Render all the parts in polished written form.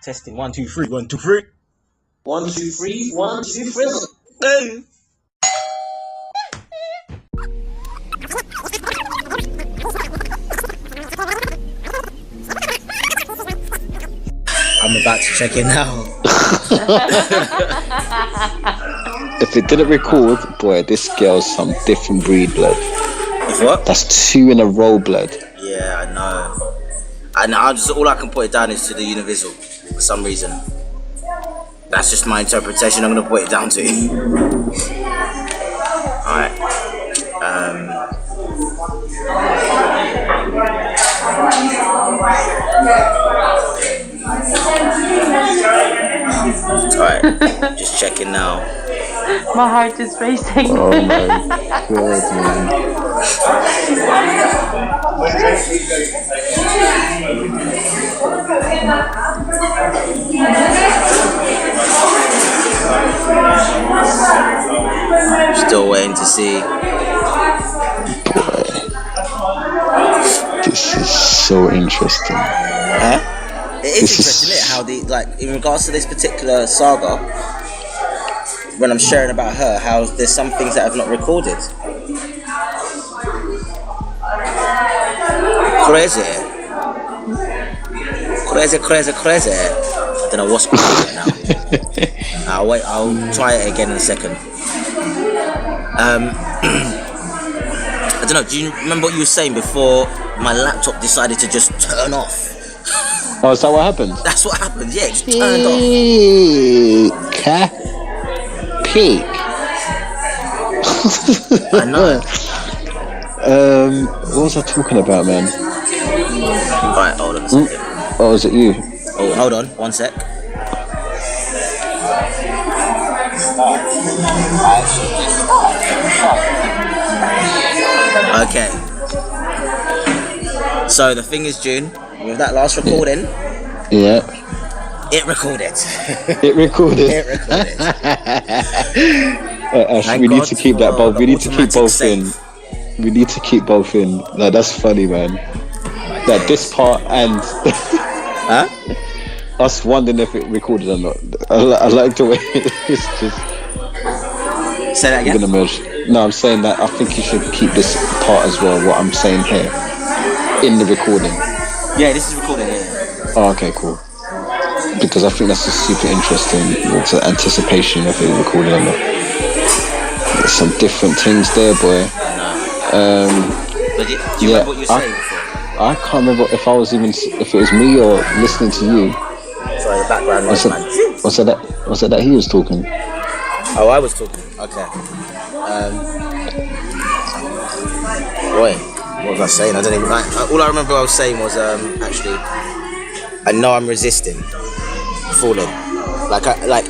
Testing 1, 2, 3, 1, 2, 3. 1, 2, 3, 1, 2, 3. Hey. I'm about to check it now. If it didn't record, boy, this girl's some different breed, blood. If what? That's 2 in a row, blood. Yeah, I know. And I just all I can put it down is to the universal for some reason. That's just my interpretation. I'm gonna put it down to. Alright. Alright, just checking now. My heart is racing. Oh my god, man. Still waiting to see. Boy, this is so interesting. Huh? It is interesting, isn't it? How in regards to this particular saga, when I'm sharing about her, how there's some things that I've not recorded. Crazy. I don't know what's going on now. I'll try it again in a second. I don't know, do you remember what you were saying before my laptop decided to just turn off? Oh, is that what happened? That's what happened, yeah, it just turned off. Peak. I know. What was I talking about, man? Alright, hold on a second. Oh, is it you? Oh, hold on, 1 sec. Okay. So the thing is, June, with that last recording, yeah. It recorded. It recorded. Ash, we need to keep that both. We need to keep both in. We need to keep both in. Like, that's funny, man. Like this part and us wondering if it recorded or not. I like the way it's just. Say that again. Gonna merge. No, I'm saying that I think you should keep this part as well. What I'm saying here in the recording. Yeah, this is recording. Yeah. Oh, okay, cool. Because I think that's just super interesting. It's an anticipation of it recording or not. There's some different things there, boy. But do you remember what you were saying before? I can't remember if it was me or listening to you. Sorry, the background noise, man. Was it that he was talking? Oh, I was talking. Okay. Boy, what was I saying? I don't even. All I remember I was saying was actually, I know I'm resisting falling.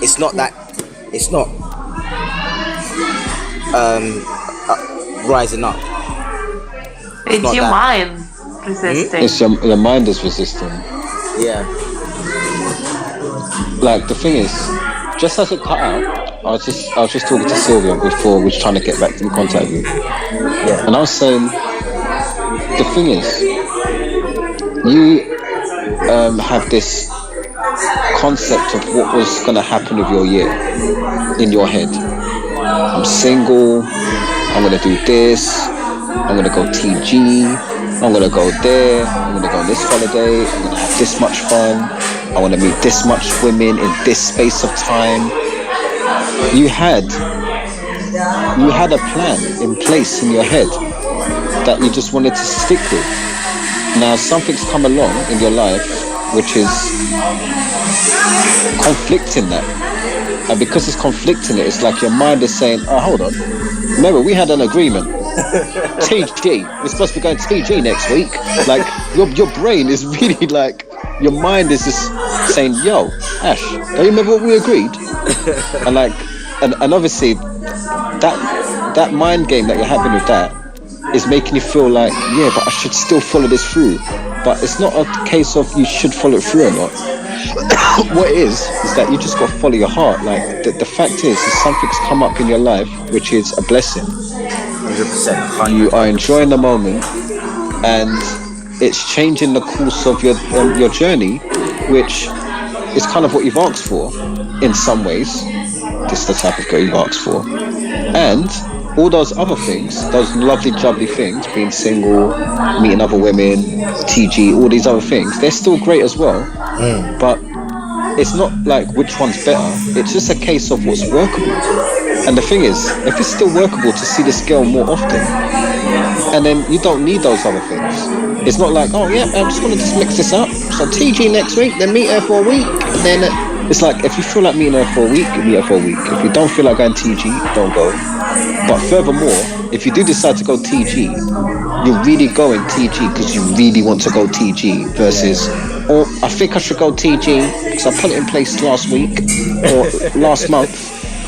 It's not that. It's not rising up. It's your mind resisting. It's your mind is resisting. Yeah. Like the thing is, just as it cut out, I was just talking to Silvia before we was trying to get back in contact with you. Yeah. And I was saying, the thing is, you have this concept of what was going to happen with your year in your head. I'm single, I'm going to do this, I'm going to go TG, I'm going to go there, I'm going to go on this holiday, I'm going to have this much fun, I want to meet this much women in this space of time. You had a plan in place in your head that you just wanted to stick with. Now something's come along in your life which is conflicting that. And because it's conflicting it, it's like your mind is saying, oh, hold on. Remember, we had an agreement. TG. We're supposed to be going TG next week. Like, your brain is really like, your mind is just saying, yo, Ash, don't you remember what we agreed? And like, and obviously, that mind game that you're having with that is making you feel like, yeah, but I should still follow this through. But it's not a case of you should follow it through or not. What it is that you just got to follow your heart. Like, the fact is something's come up in your life which is a blessing. 100%. You are enjoying the moment, and it's changing the course of your journey, which it's kind of what you've asked for in some ways. This is the type of girl you've asked for. And all those other things, those lovely jubbly things, being single, meeting other women, TG, all these other things, they're still great as well. But it's not like which one's better. It's just a case of what's workable. And the thing is, if it's still workable to see this girl more often, and then you don't need those other things. It's not like, oh yeah, I'm just gonna just mix this up. So TG next week, then meet her for a week. Then it's like, if you feel like meeting her for a week, you meet her for a week. If you don't feel like going TG, don't go. But furthermore, if you do decide to go TG, you're really going TG because you really want to go TG versus, oh, I think I should go TG because I put it in place last week or last month.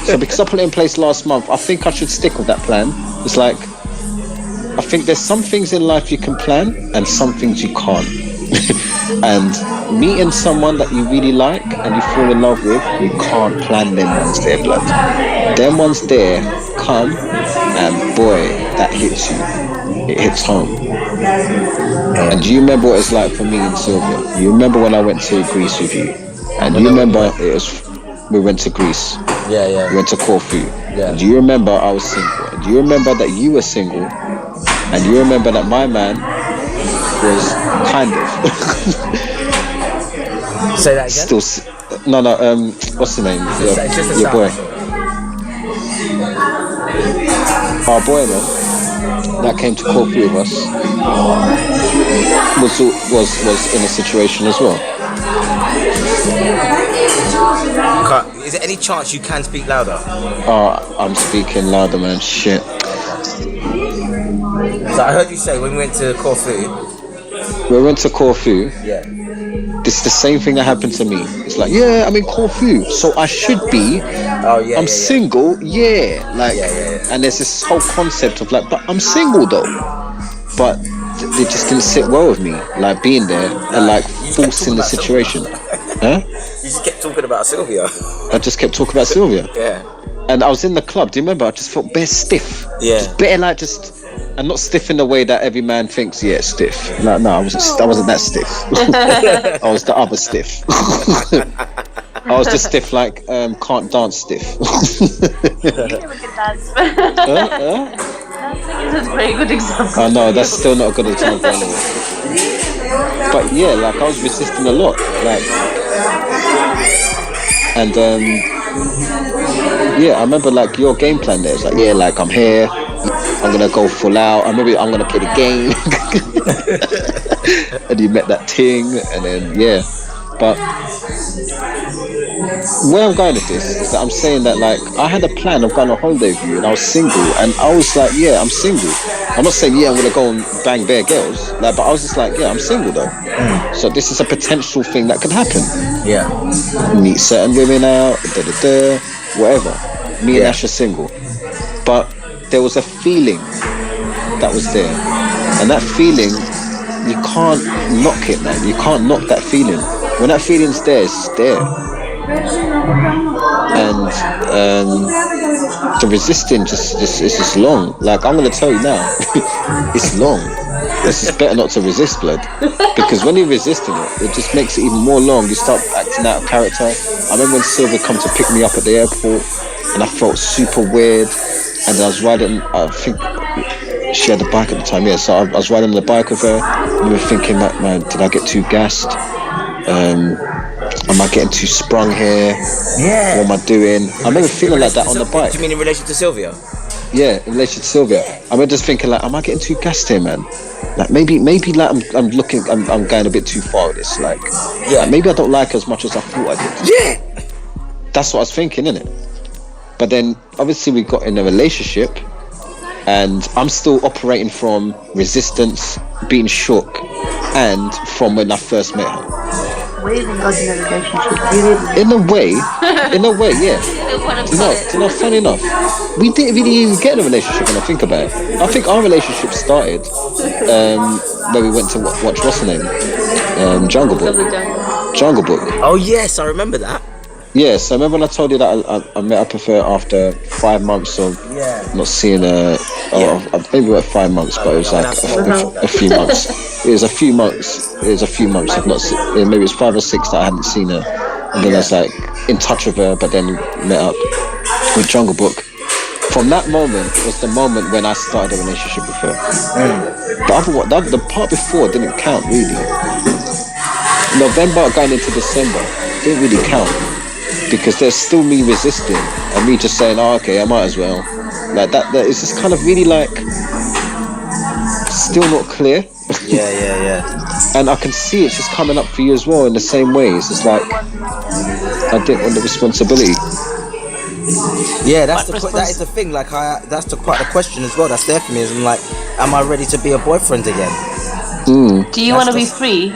So because I put it in place last month, I think I should stick with that plan. It's like, I think there's some things in life you can plan and some things you can't. And meeting someone that you really like and you fall in love with, you can't plan them ones there, blood. Them ones there come and boy, that hits you. It hits home. And do you remember what it's like for me and Silvia? You remember when I went to Greece with you? And you remember we went to Greece. Yeah. We went to Corfu. Yeah. And do you remember I was single? And do you remember that you were single? And you remember that my man was kind of Say that again. still what's the name? It's just a your boy. Our boy, man, that came to Corfu with us was in a situation as well. Is there any chance you can speak louder? I'm speaking louder, man. Shit. So I heard you say when we went to Corfu. We went to Corfu. Yeah. This is the same thing that happened to me. It's like, yeah, I'm in Corfu, so I should be. I'm single, yeah. Like, and there's this whole concept of like, but I'm single though. But it just didn't sit well with me, like being there and like forcing the situation. Huh? You just kept talking about Silvia. I just kept talking about Silvia. Yeah. And I was in the club. Do you remember? I just felt bare stiff. Yeah. Just bare like just. And not stiff in the way that every man thinks, yeah, stiff. No, I wasn't that stiff. I was the other stiff. I was just stiff like can't dance stiff. Dancing is a very good example. I know, that's still not a good example anyway. But yeah, like I was resisting a lot. Like and yeah, I remember like your game plan there. It's like, yeah, like I'm here. I'm gonna go full out. I'm gonna play the game. And you met that ting, and then yeah. But where I'm going with this is that I'm saying that like I had a plan of going on holiday with you, and I was single, and I was like, yeah, I'm single. I'm not saying I'm gonna go and bang bare girls, like, but I was just like, yeah, I'm single though. So this is a potential thing that could happen. Yeah. Meet certain women out, whatever. Me and Ash are single, but there was a feeling that was there, and that feeling, you can't knock it, man. You can't knock that feeling. When that feeling's there, it's there. And the resisting it's just long. Like I'm gonna tell you now, it's long. It's just better not to resist, blood, because when you're resisting it just makes it even more long. You start acting out of character. I remember when Silvia come to pick me up at the airport, and I felt super weird. And I was riding, I think she had a bike at the time, yeah, so I was riding on the bike with her. I remember thinking, like, man, did I get too gassed? Am I getting too sprung here? Yeah. What am I doing? I remember feeling like that on the bike. Do you mean in relation to Silvia? Yeah, in relation to Silvia. I remember just thinking, like, am I getting too gassed here, man? Like, maybe like I'm going a bit too far with this. Like, like, maybe I don't like her as much as I thought I did. Yeah. That's what I was thinking, innit? But then, obviously, we got in a relationship, and I'm still operating from resistance, being shook, and from when I first met her. We even got in a relationship. In a way, yeah. Do you know, funny enough, we didn't really even get in a relationship when I think about it. I think our relationship started when we went to watch, what's the name? Jungle Book. Jungle Book. Oh, yes, I remember that. Yes, I remember when I told you that I met up with her after 5 months of not seeing her. Maybe about 5 months, but it was like a few months. It was a few months of not. Maybe it's 5 or 6 that I hadn't seen her, and then I was like in touch with her, but then met up with Jungle Book. From that moment was the moment when I started a relationship with her. The part before didn't count really. November going into December didn't really count because there's still me resisting and me just saying, oh, okay, I might as well. Like that it's just kind of really like still not clear. Yeah. And I can see it's just coming up for you as well in the same way. It's just like I didn't want the responsibility. Yeah, that is the thing. Like, that's quite the question as well. That's there for me. Is I'm like, am I ready to be a boyfriend again? Do you want to be free?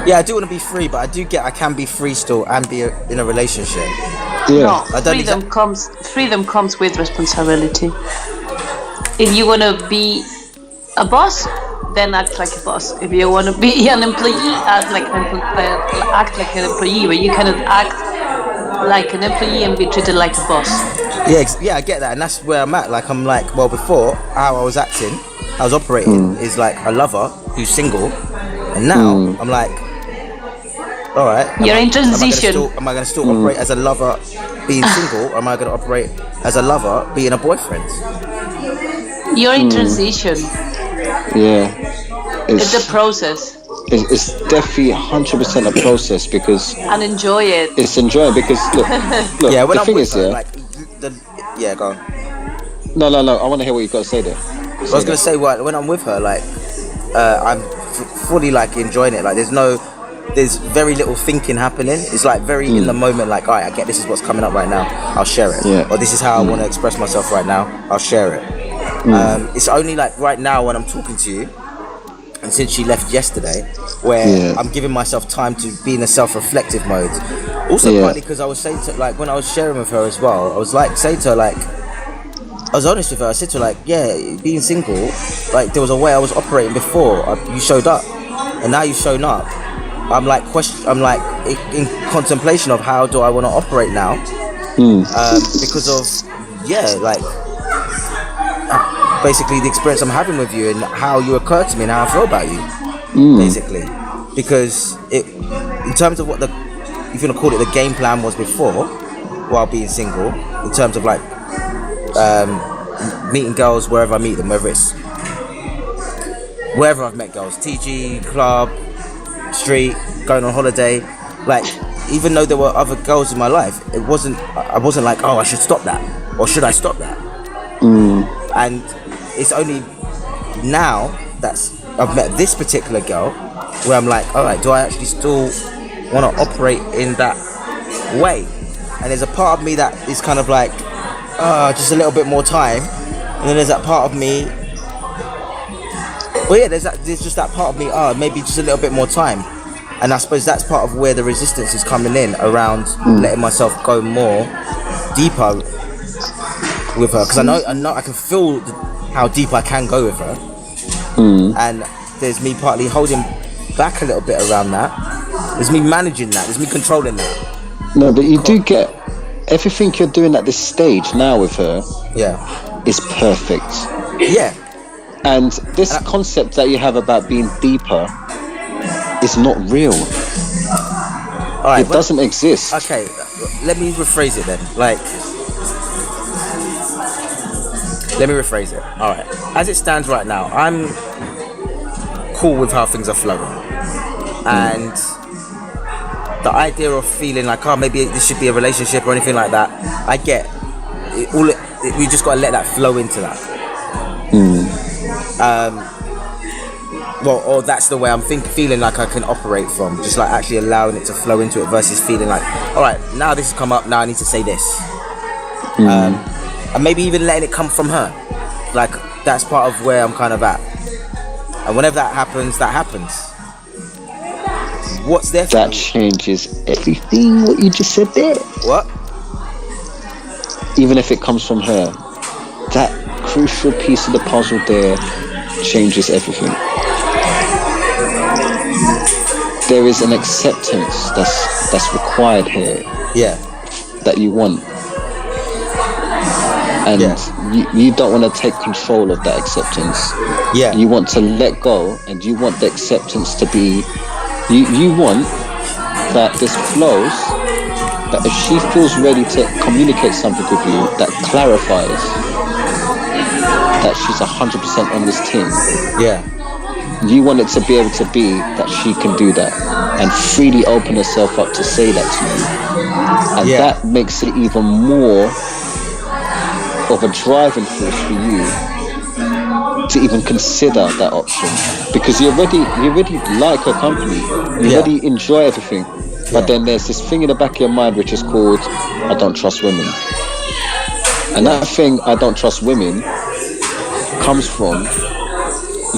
Yeah, I do want to be free, but I can be free still and be in a relationship. Yeah, No, freedom comes with responsibility. If you want to be a boss, then act like a boss. If you want to be an employee, act like an employee, but you cannot act like an employee and be treated like a boss. Yeah, I get that, and that's where I'm at. Like, I'm like, well, before, how I was acting, I was operating is like a lover who's single, and now I'm like, all right, you're in transition. Am I going to still operate as a lover being single, or am I going to operate as a lover being a boyfriend? You're in transition. Yeah, It's a process. It's definitely 100% a process because And enjoy it. it's enjoying because look Yeah, when the I'm thing with is her, yeah like, go on. no I want to hear what you got to say there. I was going to say, when I'm with her, like, I'm fully like enjoying it. Like, there's very little thinking happening. It's like very in the moment. Like, alright, I get this is what's coming up right now. I'll share it. Yeah. Or this is how I want to express myself right now. I'll share it. It's only like right now when I'm talking to you, and since she left yesterday, where I'm giving myself time to be in a self-reflective mode. Also, partly because I was saying to, like, when I was sharing with her as well, I was like saying to her, like, I was honest with her. I said to her, like, yeah, being single, like, there was a way I was operating before. You showed up, and now you've shown up. I'm like in contemplation of how do I want to operate now, because of like basically the experience I'm having with you and how you occur to me and how I feel about you, basically. Because in terms of what if you want to call it the game plan was before, while being single, in terms of like meeting girls wherever I meet them, wherever I've met girls, TG, club, street, going on holiday, like, even though there were other girls in my life, I wasn't like, oh, I should stop that, or should I stop that? And it's only now that I've met this particular girl where I'm like, all right, do I actually still want to operate in that way? And there's a part of me that is kind of like, just a little bit more time, and then there's that part of me. Well, yeah, there's just that part of me. Maybe just a little bit more time, and I suppose that's part of where the resistance is coming in around letting myself go more deeper with her, because I know I can feel how deep I can go with her, and there's me partly holding back a little bit around that. There's me managing that. There's me controlling that. No, but you do get everything you're doing at this stage now with her. Yeah, is perfect. Yeah. And this concept that you have about being deeper is not real. All right, it doesn't exist. Okay, let me rephrase it then. Let me rephrase it. All right. As it stands right now, I'm cool with how things are flowing. And the idea of feeling like, oh, maybe this should be a relationship or anything like that, I get it. We just got to let that flow into that. Or that's the way I'm feeling like I can operate from, just like actually allowing it to flow into it versus feeling like, all right, now this has come up, now I need to say this. And maybe even letting it come from her. Like, that's part of where I'm kind of at. And whenever that happens, that happens. What's there for that me? Changes everything what you just said there. What? Even if it comes from her, that crucial piece of the puzzle there changes everything. There is an acceptance that's required here. Yeah. That you want. And you don't want to take control of that acceptance. Yeah. You want to let go, and you want the acceptance to be. You want that this flows, that if she feels ready to communicate something with you that clarifies that she's 100% on this team, Yeah. you want it to be able to be that she can do that and freely open herself up to say that to you. And that makes it even more of a driving force for you to even consider that option, because you already like her company, you already enjoy everything, but then there's this thing in the back of your mind which is called I don't trust women. And that thing, I don't trust women, comes from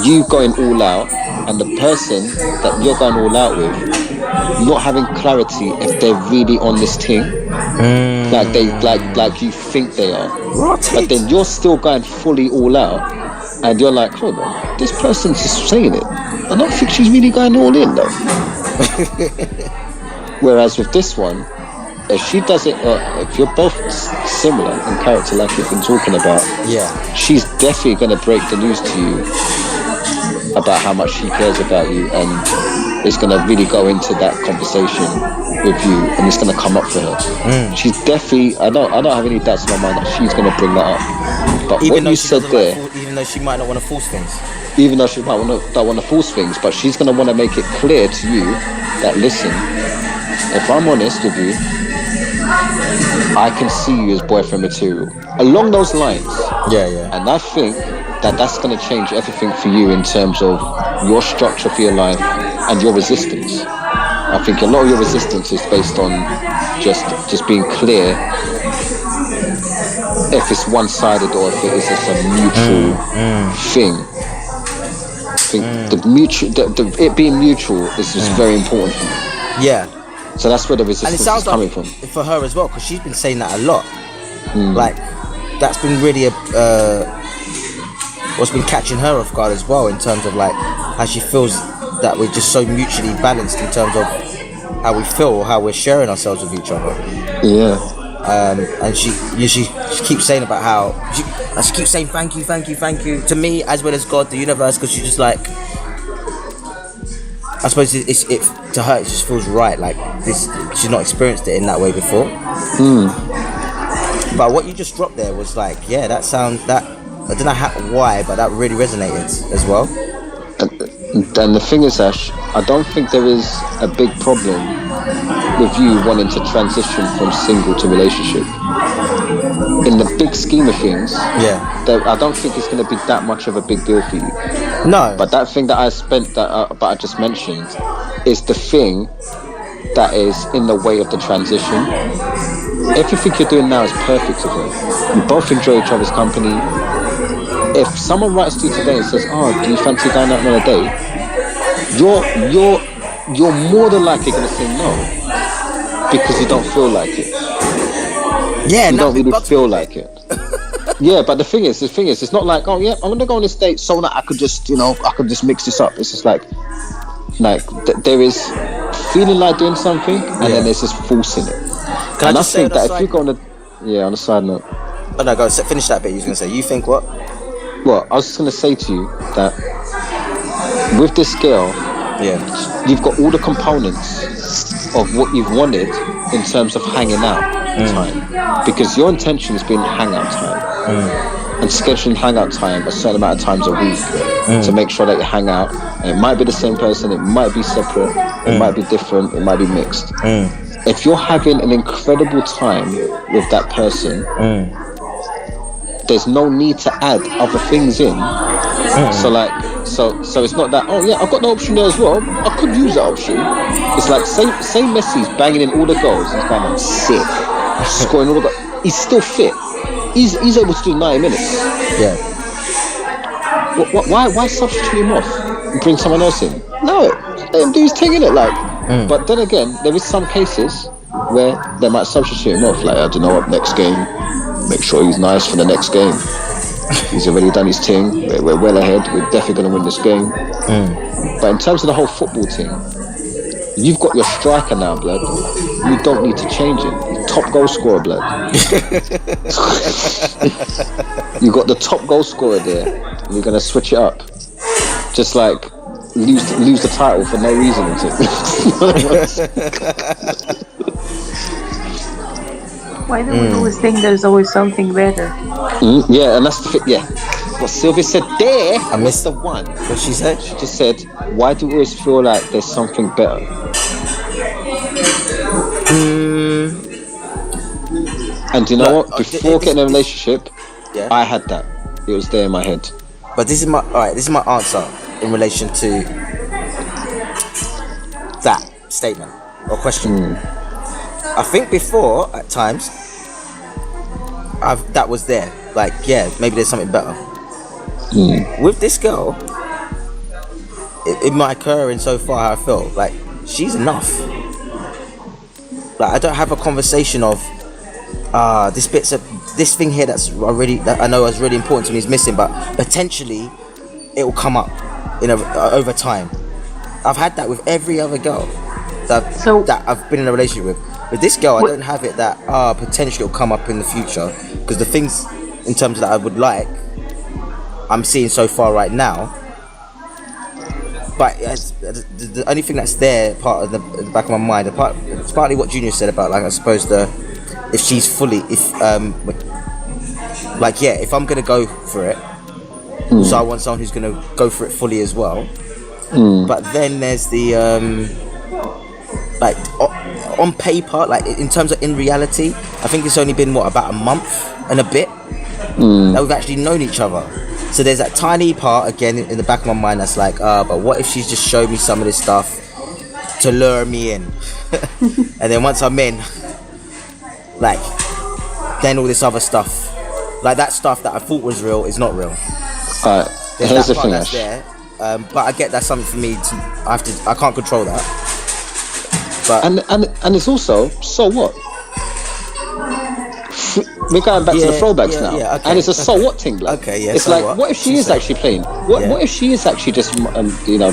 you going all out and the person that you're going all out with not having clarity if they're really on this team, like you think they are, but then you're still going fully all out and you're like, hold on, this person's just saying it, I don't think she's really going all in though. Whereas with this one, if she does it, if you're both similar in character like you've been talking about, she's definitely going to break the news to you about how much she cares about you, and it's going to really go into that conversation with you, and it's going to come up for her. She's definitely, I don't have any doubts in my mind that she's going to bring that up. But even what you said there, even though she might not want to force things, don't want to force things, but she's going to want to make it clear to you that, listen, if I'm honest with you, I can see you as boyfriend material. Along those lines. And I think that's going to change everything for you in terms of your structure for your life and your resistance. I think a lot of your resistance is based on just being clear if it's one-sided or if it is just a mutual thing. I think it being mutual is just very important for you. So that's where the resistance is coming from. For her as well, because she's been saying that a lot. Like, that's been really what's been catching her off guard as well, in terms of like how she feels that we're just so mutually balanced in terms of how we feel or how we're sharing ourselves with each other. And she keeps saying about how she keeps saying thank you to me as well as God, the universe, because she's just like, I suppose it to her it just feels right, like this, she's not experienced it in that way before. But what you just dropped there was like, that sound, that I don't know why, but that really resonated as well. And the thing is, Ash, I don't think there is a big problem with you wanting to transition from single to relationship. In the big scheme of things, I don't think it's going to be that much of a big deal for you. No. But that thing that I just mentioned is the thing that is in the way of the transition. Everything you're doing now is perfect for her. You both enjoy each other's company. If someone writes to you today and says, "Oh, do you fancy going out on a date?" You're more than likely going to say no, because you don't feel like it. You don't really feel like it. But the thing is, it's not like, oh yeah, I'm going to go on this date so that I could just mix this up. It's just like there is feeling like doing something, and then there's just forcing it. And I think that if you go on on a side note. Oh no, go finish that bit you was going to say. You think what? Well, I was just going to say to you that with this girl, you've got all the components of what you've wanted in terms of hanging out time, because your intention has been hangout time and scheduling hangout time a certain amount of times a week to make sure that you hang out. And it might be the same person, it might be separate, it might be different, it might be mixed. If you're having an incredible time with that person, there's no need to add other things in. So it's not that, oh yeah, I've got the option there as well, I could use that option. It's like, say Messi's banging in all the goals, he's kind of sick, scoring all the goals, he's still fit, he's able to do 90 minutes. Why substitute him off and bring someone else in? No, let him do his thing, innit? But then again, there is some cases where they might substitute him off, like, I don't know what, next game, make sure he's nice for the next game. He's already done his thing, we're well ahead, we're definitely going to win this game. But in terms of the whole football team, you've got your striker now, blood. You don't need to change it. Top goal scorer, blood. You got the top goal scorer there, and you're going to switch it up. Just like lose the title for no reason. Why do we always think there's always something better? Yeah, and that's the thing. Yeah, what Sylvia said there. I missed the one. what she said. She just said, "Why do we always feel like there's something better?" And you know what? Before getting a relationship, Yeah. I had that. It was there in my head. But this is my This is my answer in relation to that statement or question. I think before at times, that was there. Like, yeah, maybe there's something better. With this girl, it might occur in so far how I feel like she's enough. Like, I don't have a conversation of this thing here that I know is really important to me is missing, but potentially it will come up over time. I've had that with every other girl that I've been in a relationship with. With this girl, I don't have it that potentially it'll come up in the future, because the things in terms of that I would like, I'm seeing so far right now. But the only thing that's there, part of the back of my mind, it's partly what Junior said about, like, I suppose if she's fully, if I'm gonna go for it, so I want someone who's gonna go for it fully as well. But then there's the like on paper, like in terms of in reality, I think it's only been about a month and a bit that we've actually known each other. So there's that tiny part again in the back of my mind that's like, but what if she's just showed me some of this stuff to lure me in, and then once I'm in, like, then all this other stuff, like that stuff that I thought was real is not real. There's here's that the part thing, that's there, but I get that's something for me to. I can't control that. But and it's also, so what? We're going back to the throwbacks now, okay, and it's a so what thing, blood. Okay, yeah. It's so like, what if she is actually playing? What if she is actually just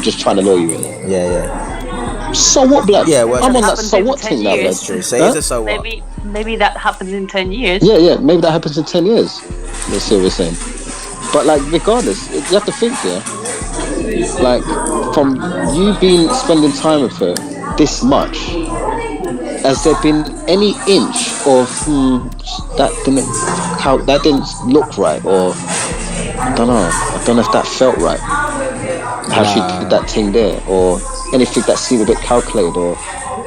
just trying to lure you in? Yeah. So what, blood? Yeah, well, I'm on that happens so in what 10 thing now, blood. years. True. So it's a so what. Maybe that happens in 10 years. Yeah. Maybe that happens in 10 years. Let's see what we're saying. But like, regardless, you have to think, like, from you spending time with her this much, has there been any inch of that didn't look right, or I don't know if that felt right, how she did that thing there, or anything that seemed a bit calculated, or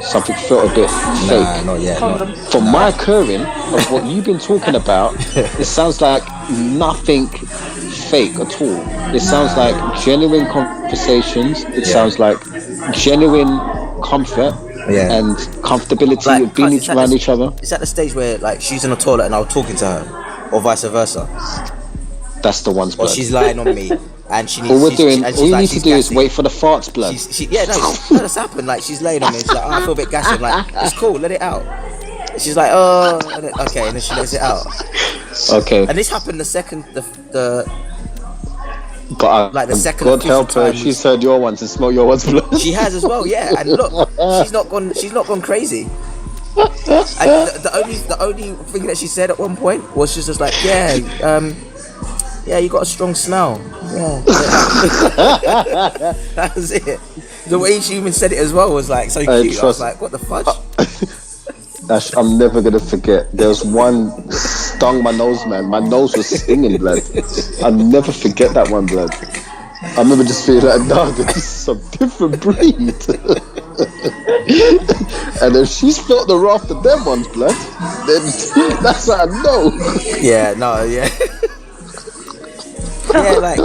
something felt a bit fake? Not yet. From my occurring of what you've been talking about, it sounds like nothing fake at all. It sounds like genuine conversations. It sounds like genuine comfort and comfortability, like, of being around each other. It's at the stage where, like, she's in the toilet and I was talking to her, or vice versa. That's the one's blood. Or she's lying on me and she needs. All you like, need to do is wait for the farts, blood. No, that's happened. Like, she's laying on me. She's like, I feel a bit gassy. I'm like, it's cool, let it out. She's like, oh, okay, and then she lets it out. Okay. And this happened the second But like the second. God help her, she's heard your ones and smelled your ones blood. She has as well, yeah. And look, she's not gone crazy. And the only thing that she said at one point was just like, yeah, you got a strong smell. Yeah. That was it. The way she even said it as well was like so cute. I was like, what the fudge? Ash, I'm never gonna forget. There was one stung my nose, man. My nose was stinging, blood. I'll never forget that one, blood. I remember just feeling like, no, this is some different breed. And if she's felt the wrath of them ones, blood, then that's how I know. Yeah, no, yeah. Yeah, like,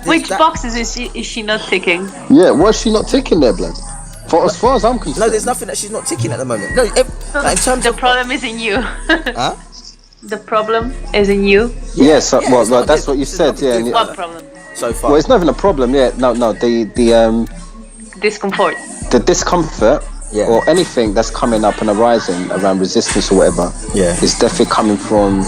which boxes is she not ticking? Yeah, what's she not ticking there, blood? As far as I'm concerned. No, there's nothing that she's not ticking at the moment. No, like, in terms the of problem is in you. Huh? The problem is in you. Yeah, so well, that's what you said. Yeah. What problem? So far. Well, it's not even a problem. Yeah, no. The discomfort. The discomfort. Yeah. Or anything that's coming up and arising around resistance or whatever. Yeah. Is definitely coming from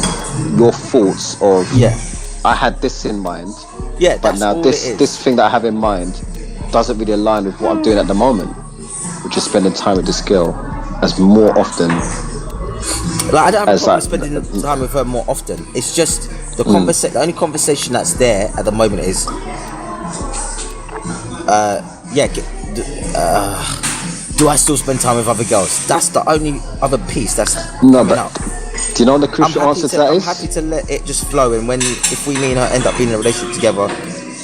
your thoughts of. Yeah. I had this in mind. Yeah. But now this thing that I have in mind doesn't really align with what I'm doing at the moment, which is spending time with this girl as more often. Like, I don't have a problem spending time with her more often. It's just the the only conversation that's there at the moment is yeah. Do I still spend time with other girls? That's the only other piece that's No, coming but up. do you know what the crucial answer to that I'm is? happy to let it just flow, and if me and her end up being in a relationship together,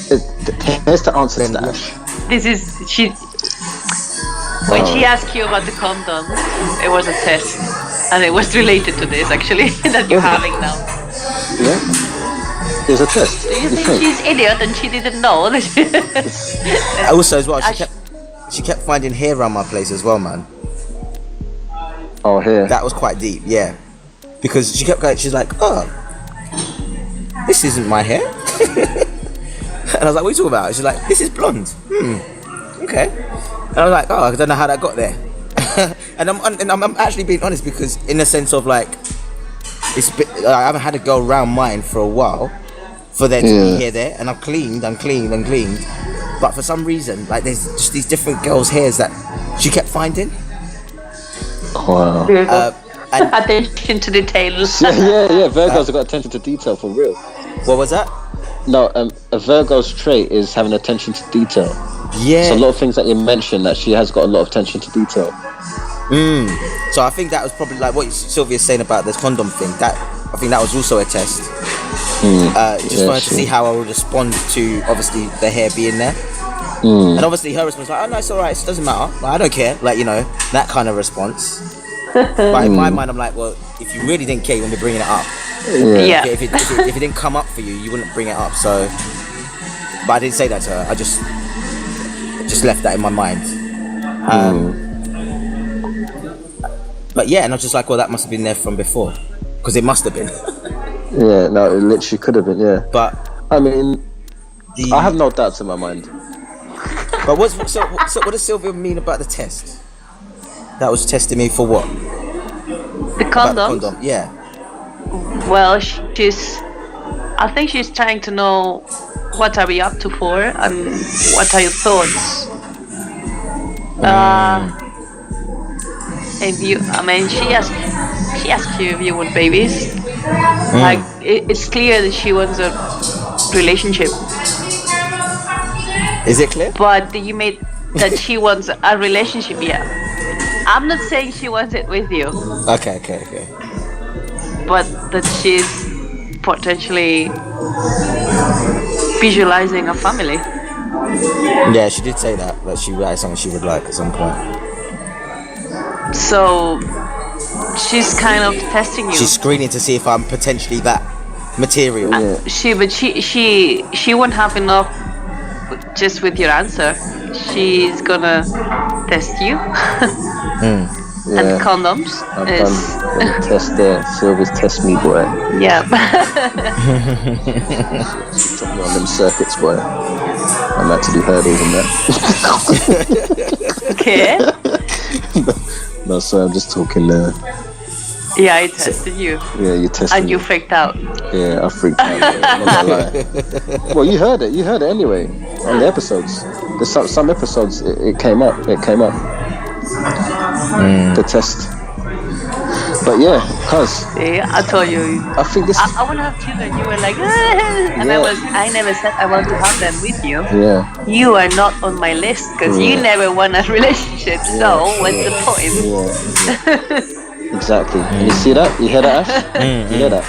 Here's the answer to that. Ash. This is she. When she asked you about the condom, it was a test, and it was related to this actually that you're having now. Yeah, it's a test. Do you think she's idiot and she didn't know? also as well, she kept finding hair around my place as well, man. Oh, here. That was quite deep, yeah. Because she kept going, she's like, oh, this isn't my hair. And I was like, what are you talking about? She's like, this is blonde. Okay. And I was like, oh, I don't know how that got there. and I'm actually being honest, because in the sense of like, I haven't had a girl around mine for a while for there to be hair there, and I've cleaned. But for some reason, like there's just these different girls' hairs that she kept finding. Wow. And attention to details. yeah. Virgos have got attention to detail for real. what was that? No, a Virgo's trait is having attention to detail. Yeah. So a lot of things that you mentioned, that she has got a lot of attention to detail. So I think that was probably like what Sylvia's saying about this condom thing. That I think that was also a test. Just wanted to see how I would respond to obviously the hair being there. And obviously her response was like, oh no, it's alright, it doesn't matter. Like, I don't care. Like, you know, that kind of response. But in my mind, I'm like, well, if you really didn't care, you wouldn't be bringing it up. Yeah. If it didn't come up for you, you wouldn't bring it up. So, but I didn't say that to her. I just left that in my mind. But yeah, and I was just like, well, that must have been there from before, because it must have been. Yeah, no, it literally could have been. Yeah. But I mean, I have no doubts in my mind. But what does Silvia mean about the test? That was testing me for what? The condom. Yeah. Well, I think she's trying to know what are we up to for, and what are your thoughts. If you, I mean, she asked you if you want babies. Like it's clear that she wants a relationship. Is it clear? But you made that she wants a relationship. Yeah. I'm not saying she wants it with you. Okay. But that she's potentially visualizing a family. Yeah, she did say that she had something she would like at some point. So she's kind of testing you. She's screening to see if I'm potentially that material. She won't have enough just with your answer. She's gonna test you. And condoms I've done the test there. Silvia's test me, boy. Yeah. Took me on them circuits, boy. I'm had to do hurdles and that. Okay. No, sorry, I'm just talking there. Yeah, I tested you. Yeah, you tested And me. you freaked out. Yeah, I freaked out. I'm not gonna lie. Well, you heard it anyway on the episodes. There's some episodes it came up. The test. But yeah, cuz See, I told you. I think this. I want to have children. You were like, and I never said I want to have them with you. Yeah. You are not on my list because you never want a relationship. So what's the point? Yeah. Exactly. And you see that? You hear that, Ash? You hear that?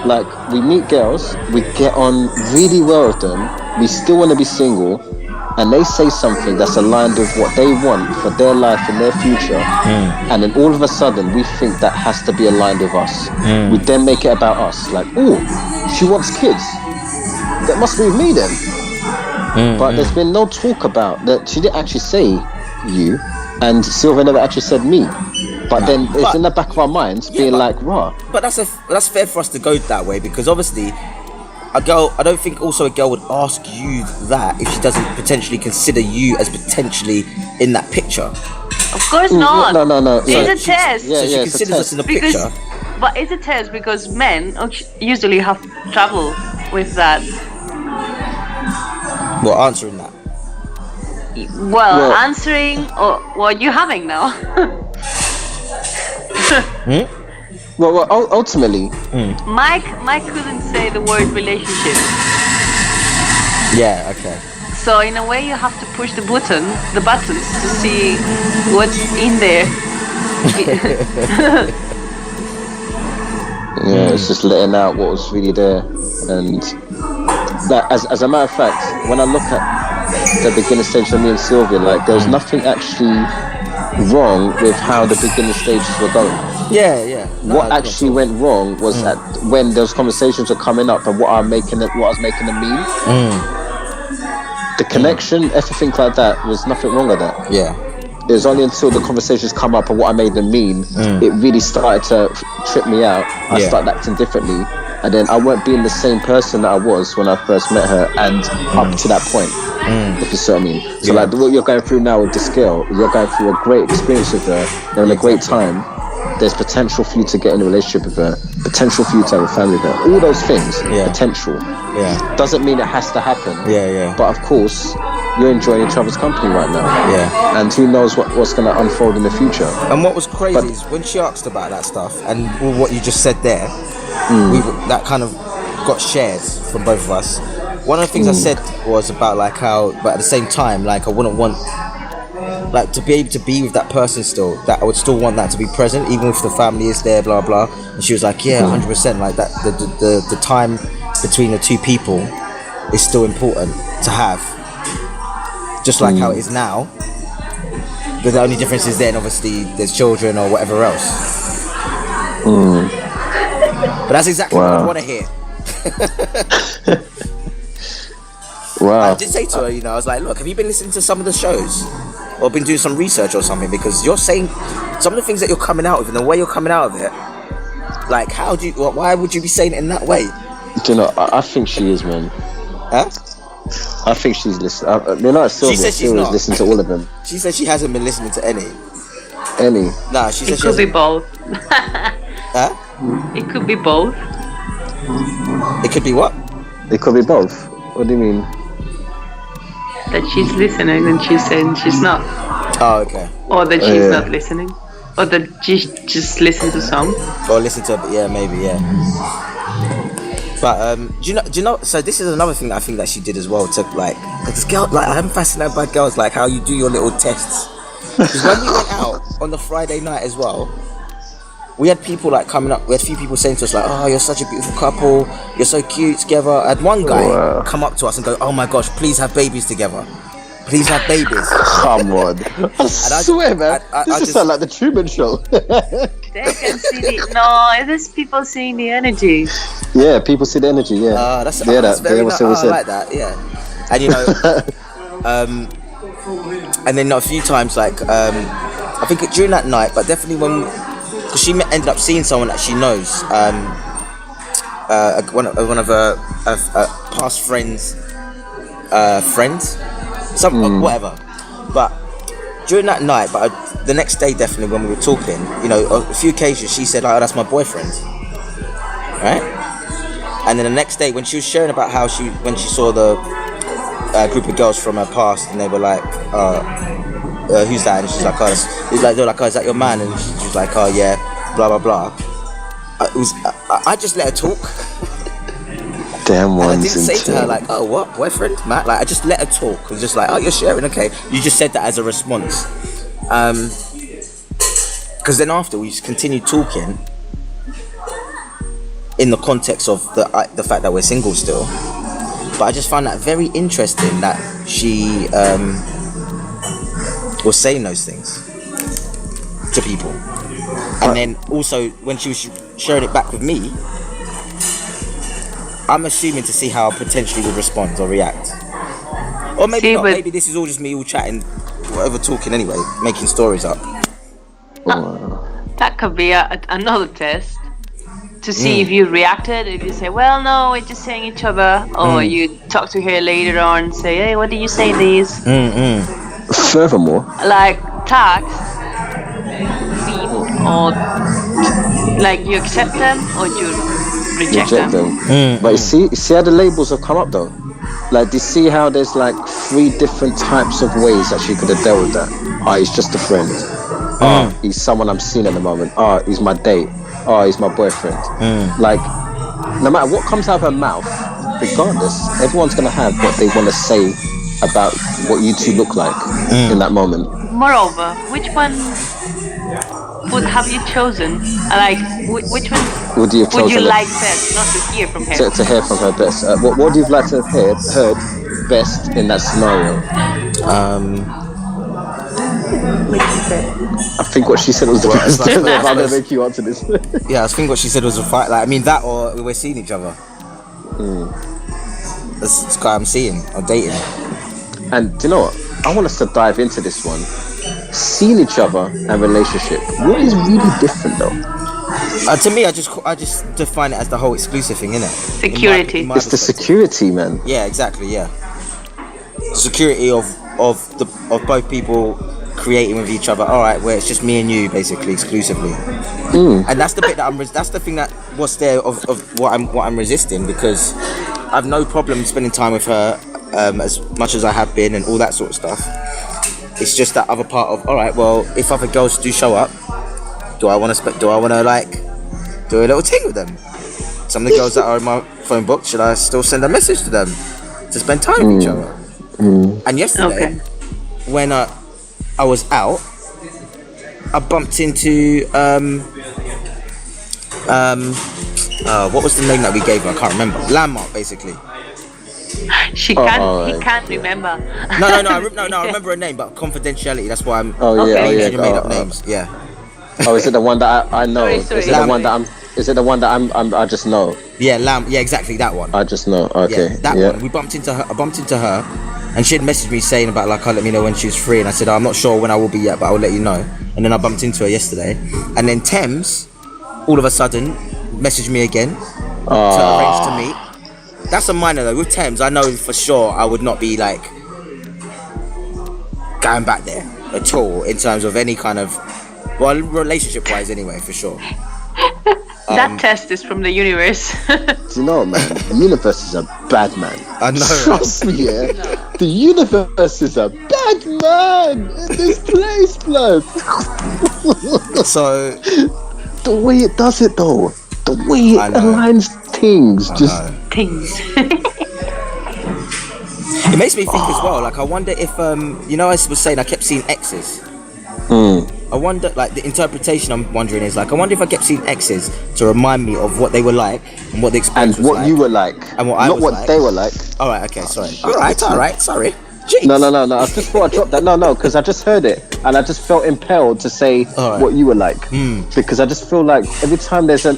Like, we meet girls, we get on really well with them, we still want to be single, and they say something that's aligned with what they want for their life and their future, and then all of a sudden we think that has to be aligned with us. We then make it about us. Like, oh, she wants kids. That must be me then. But there's been no talk about that. She didn't actually say you, and Silvia never actually said me. But then it's in the back of our minds being like, raw. But that's fair for us to go that way, because obviously a girl, I don't think also a girl would ask you that if she doesn't potentially consider you as potentially in that picture. Of course not. No. It's a test. So she considers us in the picture. But it's a test because men usually have trouble with that. Well, answering that. Well, answering or what you having now. Well, ultimately, Mike couldn't say the word relationship. Yeah, okay. So So in a way, you have to push the buttons to see what's in there. Yeah, it's just letting out what was really there. And that, as a matter of fact, when I look at the beginning stage for me and Silvia, like there was nothing actually wrong with how the beginning stages were going. Yeah. No, What actually went wrong was that when those conversations were coming up and what I was making them mean. The connection, everything like that, was nothing wrong with that. Yeah. It was only until the conversations come up and what I made them mean, it really started to trip me out. I started acting differently, and then I weren't being the same person that I was when I first met her, and up to that point, if you see what I mean. So like what you're going through now with this girl, you're going through a great experience with her, you're having a great time. There's potential for you to get in a relationship with her, potential for you to have a family with her, all those things, potential. Yeah. Doesn't mean it has to happen. Yeah. But of course, you're enjoying each other's company right now. Yeah. And who knows what's going to unfold in the future. And what was crazy is when she asked about that stuff and what you just said there, that kind of got shared from both of us. One of the things I said was about like how, but at the same time, like I wouldn't want, like to be able to be with that person still, that I would still want that to be present even if the family is there, blah blah. And she was like, yeah, 100%, like that the time between the two people is still important to have, just like how it is now, but the only difference is then obviously there's children or whatever else. But that's exactly what I want to hear. Wow. I did say to her, you know, I was like, look, have you been listening to some of the shows or been doing some research or something, because you're saying some of the things that you're coming out with and the way you're coming out of it, like why would you be saying it in that way? Do you know, I think she is, man. Huh? I think she's listening. You're not Silvia. She said she's Silvia's listening to all of them. She said she hasn't been listening to any. Nah, she said it could be both. Huh? It could be both. It could be what? It could be both. What do you mean? That she's listening and she's saying she's not. Oh, okay. Or that she's not listening. Or that she just listened to some. Or listen to, maybe. But do you know? So this is another thing that I think that she did as well. To like this girl, like I'm fascinated by girls, like how you do your little tests. Because when we went out on the Friday night as well, we had people like coming up. We had a few people saying to us like, "Oh, you're such a beautiful couple. You're so cute together." I had one guy come up to us and go, "Oh my gosh, please have babies together. Please have babies." Come on, I swear, man. This just sounds like the Truman Show. They can see there's people seeing the energy. Yeah, people see the energy. Yeah, that's very nice. I like that. Yeah, and you know, and then a few times, like I think during that night, but definitely when, because she ended up seeing someone that she knows, one of her past friends, whatever. But during that night, the next day definitely when we were talking, you know, a few occasions she said, "Oh, that's my boyfriend," right? And then the next day when she was sharing about how when she saw the group of girls from her past, and they were like, "Who's that?" And she's like, they're like, "Oh, is that your man?" And she was like, "Oh yeah, blah blah blah." I just let her talk. Damn one. And I didn't say to her like, "Oh, what, boyfriend, Matt?" Like I just let her talk. It was just like, "Oh, you're sharing, okay." You just said that as a response. Because then after we just continued talking in the context of the fact that we're single still. But I just found that very interesting that she was saying those things to people. And then also when she was sharing it back with me, I'm assuming to see how I potentially would respond or react. Or maybe not, maybe this is all just me all chatting, whatever, talking anyway, making stories up. That could be another test to see if you reacted, if you say, well, no, we're just saying each other, or you talk to her later on and say, hey, what do you say these? Furthermore, like tags, or like you accept them or you reject them. But you see how the labels have come up though. Like, do you see how there's like 3 different types of ways that she could have dealt with that? He's just a friend. He's someone I'm seeing at the moment. He's my date. He's my boyfriend. Like, no matter what comes out of her mouth, regardless, everyone's gonna have what they want to say about what you two look like in that moment. Moreover, which one would have you chosen? Like, which one Would you have would you chosen like best? Not to hear from her. to hear from her best? What would you have liked to have heard best in that scenario? I think what she said was the best. I'm gonna make you answer this. Yeah, I think what she said was a fight. Like, I mean, that or we're seeing each other. That's the guy I'm seeing or dating. And do you know what? I want us to dive into this one. Seeing each other and relationship. What is really different though? To me, I just define it as the whole exclusive thing, innit? Security. It's the security, man. Yeah, exactly. Yeah, security of both people creating with each other. All right, where it's just me and you, basically, exclusively. And that's the bit that that's the thing that was there of what I'm resisting, because I've no problem spending time with her as much as I have been and all that sort of stuff. It's just that other part of, all right, well, if other girls do show up, do I want to like do a little thing with them? Some of the girls that are in my phone book, should I still send a message to them to spend time with each other? And yesterday, when I was out, I bumped into what was the name that we gave her? I can't remember. Landmark, basically. He can't remember. No, I remember her name, but confidentiality. That's why I'm. Okay. Made up names. Yeah. Oh, is it the one that I know? Sorry. Is it the one that I just know? Yeah, Yeah, exactly that one. I just know. Okay. Yeah, that one. We bumped into her. I bumped into her, and she had messaged me saying about like, "I'll let me know when she's free." And I said, "I'm not sure when I will be yet, but I'll let you know." And then I bumped into her yesterday, and then Thames, all of a sudden, messaged me again to arrange to meet. That's a minor though. With Thames, I know for sure I would not be like going back there at all in terms of any kind of, well, relationship wise anyway, for sure. That test is from the universe. Do you know, man? The universe is a bad man. I know. Trust me, yeah. The universe is a bad man in this place, blood. So the way it does it, though, the way it aligns things, Things. It makes me think as well. Like, I wonder if you know, I was saying I kept seeing X's. I wonder, like, the interpretation I'm wondering is like, I wonder if I kept seeing X's to remind me of what they were like and what the experience and was what like, you were like, and what I not was what like. they were like. All right, okay, sorry. All right, sorry. Jeez. No. I just thought I dropped that. No, because I just heard it and I just felt impelled to say what you were like, because I just feel like every time there's a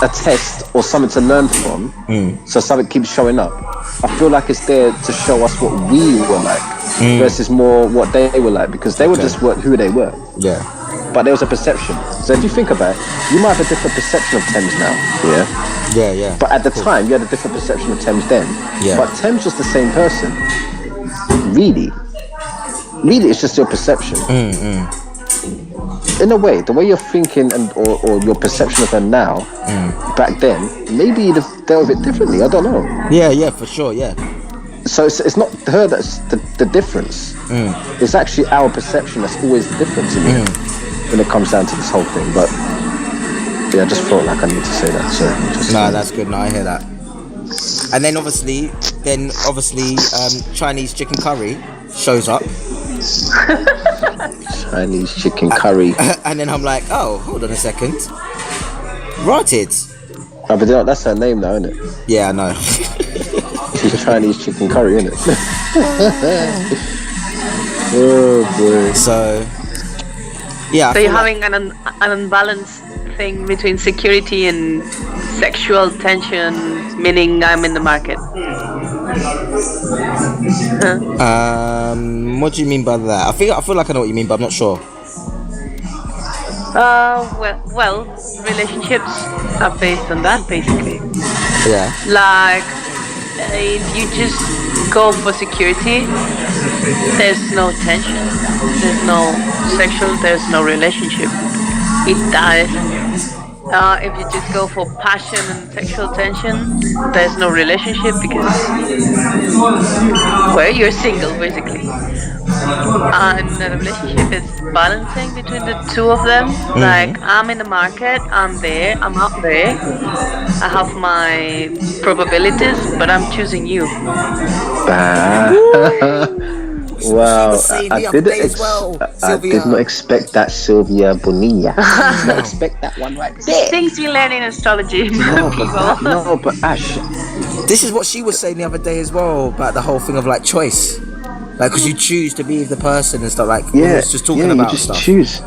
test or something to learn from, so something keeps showing up, I feel like it's there to show us what we were like versus more what they were like, because they were just who they were. Yeah. But there was a perception. So if you think about it, you might have a different perception of Thames now. Yeah. But at the time, you had a different perception of Thames then. Yeah. But Thames was the same person. Really, it's just your perception. In a way, the way you're thinking or your perception of her now, back then, maybe you'd have dealt with it differently. I don't know. Yeah, for sure. Yeah. So it's not her that's the difference. It's actually our perception that's always the difference in it when it comes down to this whole thing. But yeah, I just felt like I need to say that. So that's good. No, I hear that. And then obviously, Chinese chicken curry shows up. Chinese chicken curry. And then I'm like, oh, hold on a second. Rotted. Oh, but that's her name now, isn't it? Yeah, I know. She's Chinese chicken curry, isn't it? Oh boy. So yeah. So you're having an unbalanced thing between security and sexual tension, meaning I'm in the market. What do you mean by that? I feel like I know what you mean, but I'm not sure. Well, relationships are based on that, basically. Yeah. Like, if you just go for security, there's no tension, there's no sexual, there's no relationship. It dies. If you just go for passion and sexual tension, there's no relationship because, well, you're single, basically. in a relationship is balancing between the two of them. Like I'm in the market, I'm there, I'm out there. I have my probabilities, but I'm choosing you. Wow, saying I the other didn't day as well, I did Silvia. not expect that, Silvia Bonilla. I did not expect that one right there. Things you learn in astrology, people. But Ash, This is what she was saying the other day as well about the whole thing of like choice, like because you choose to be with the person and stuff. Like we was just talking you about just stuff. choose.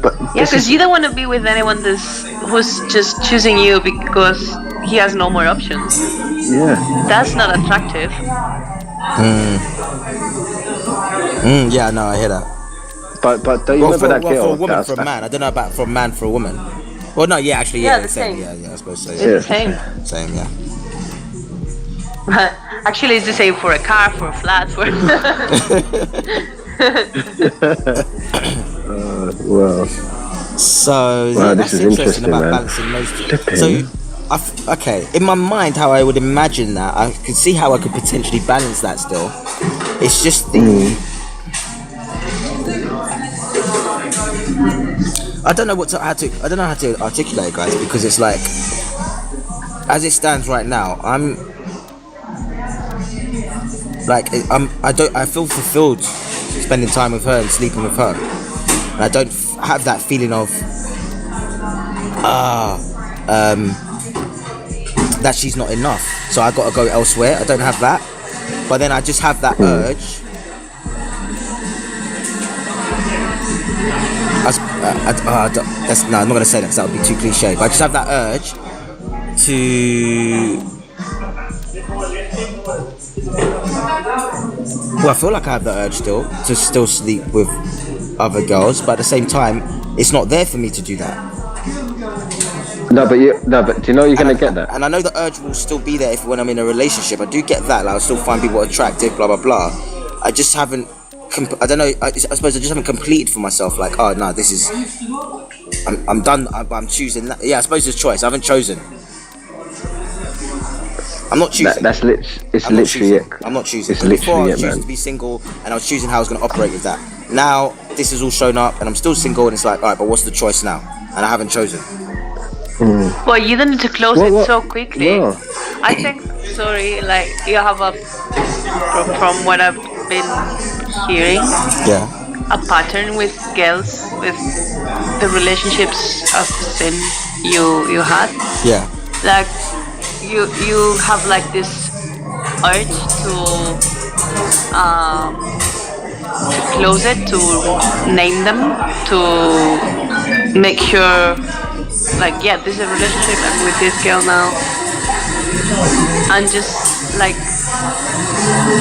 But Yeah, because you don't want to be with anyone who's just choosing you because he has no more options. That's not attractive. Yeah, no, I hear that. But don't you remember that girl? For a woman, for a man. I don't know about from man for a woman. Well, no, yeah, actually, Yeah, yeah, the same. Yeah, I suppose so. It's Yeah. the same. Same, yeah. Actually, it's the same for a car, for a flat, for. Well, So Wow, yeah, this that's is interesting interesting, about man. balancing those two. Flipping. So, okay, in my mind, how I would imagine that, I can see how I could potentially balance that. Still, it's just the. I don't know how to articulate, guys, because it's like, as it stands right now, I feel fulfilled spending time with her and sleeping with her, and I don't have that feeling of that she's not enough, so I gotta go elsewhere. I don't have that, but then I just have that urge. I'm not gonna say that because that would be too cliche. But I just have that urge to. Well, I feel like I have the urge to still sleep with other girls, but at the same time, it's not there for me to do that. No, but do you know you're gonna get that? And I know the urge will still be there when I'm in a relationship. I do get that. Like, I still find people attractive, blah blah blah. I just haven't. I don't know. I suppose I just haven't completed for myself. Like, oh no, this is. I'm done. I'm choosing that. Yeah, I suppose it's choice. I haven't chosen. I'm not choosing. It's literally it. I'm not choosing. It's Before I literally was it, choosing man. to be single, and I was choosing how I was going to operate with that. Now this has all shown up, and I'm still single, and it's like, all right, but what's the choice now? And I haven't chosen. Well, you don't need to close it so quickly. No. I think, sorry, like you have from what I've been hearing, Yeah. a pattern with girls with the relationships I've seen you had. Yeah. Like you have like this urge to close it, to name them, to make sure, like, yeah, this is a relationship, I'm with this girl now, and just like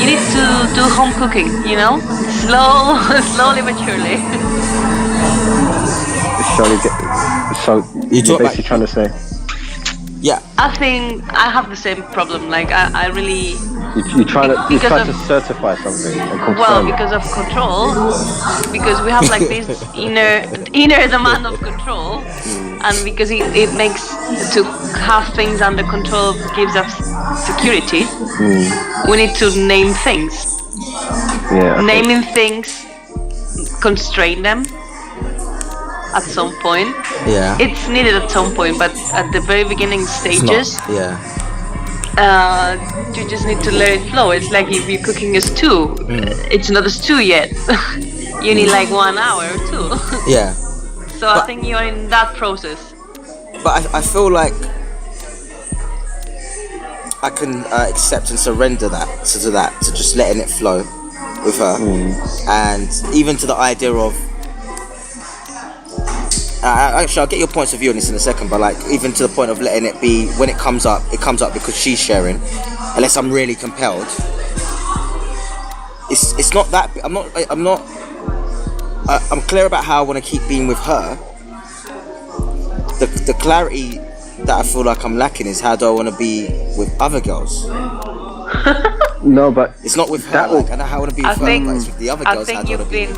you need to do home cooking, you know, slowly but surely. So You you're talk basically about- trying to say Yeah. I think I have the same problem. Like I really, you try Because to of- certify something and confirm well, it. because of control, because we have like this inner demand of control, and because it makes to have things under control gives us security. We need to name things. Yeah. Naming things constrain them at some point. Yeah. It's needed at some point, but at the very beginning It's stages, not. Yeah. you just need to let it flow. It's like if you're cooking a stew, it's not a stew yet. You need like 1 hour or two. Yeah. So I think you're in that process. But I feel like I can accept and surrender to just letting it flow with her, and even to the idea of. Actually, I'll get your points of view on this in a second, but like even to the point of letting it be when it comes up because she's sharing, unless I'm really compelled. It's not that I'm clear about how I want to keep being with her. The clarity that I feel like I'm lacking is how do I want to be with other girls. No, but It's not with her. That will- Like, I know how I want to be with her, but it's with the other I girls. How think do I you've want to be? been